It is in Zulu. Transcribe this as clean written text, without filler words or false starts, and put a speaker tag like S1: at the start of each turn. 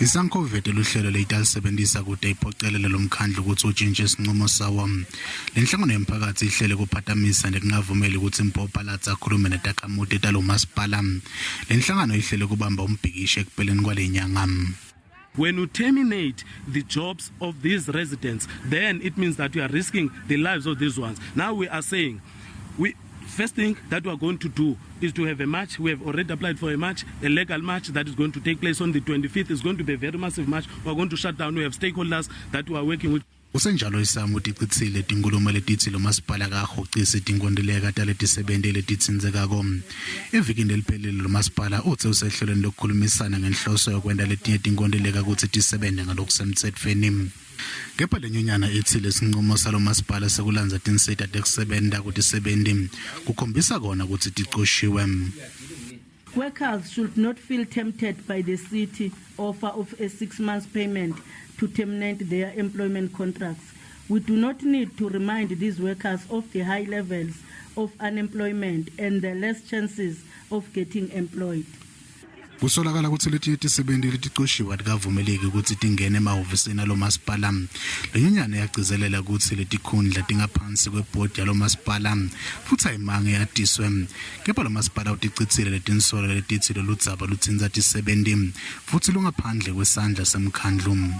S1: Isankovete luhlelo leitalisebentisa kude iphocelele lomkhandlu ukuthi utshintshe isinqumo sawo. Lenhlangano yomphakathi ihlele kuphatamisa nekungavumeli ukuthi impophalatsa akhulume netakhamuti talomasipala. Lenhlangano ihlele kubamba umbhikisho ekupheleni kwalenyanga.
S2: When you terminate the jobs of these residents, then it means that you are risking the lives of these ones. Now we are saying, first thing that we are going to do is to have a march. We have already applied for a march, a legal march that is going to take place on the 25th. It's going to be a very massive march. We are going to shut down. We have stakeholders that we are working with.
S1: Usenjalo i-SAMWU utitsile tinkulumo letitsi lomasipala kahocisa tinkhontileka tisebenti letitsindzekako. Evikini leliphelile lomasipala utse usehlelweni lokukhulumisana ngenhloso yokwenta letinye tinkhontileka kutsi tisebente ngalokusemtsetfweni. Kepha lenyonyana itsi lesincumo salomasipala sekulandza tinsita tekusebenta kutisebenti kukhombisa kona kutsi ticoshiwe.
S3: Workers should not feel tempted by the city offer of a 6 months payment to terminate their employment contracts. We do not need to remind these workers of the high levels of unemployment and the less chances of getting employed.
S1: Kusolakala kutsi letinye tisebenti leticoshiwe atikavumeleki kutsi tingene emahhovisini alomasipala. Lenyonyana yagcizelela kutsi letikhundla tingaphansi kwebhodi yalomasipala futsi ayimange yatiswe. Kepha lomasipala uticitsile letinsolo letitsi loludzaba lutsindza tisebenti futsi lungaphandle kwesandla semkhandlu.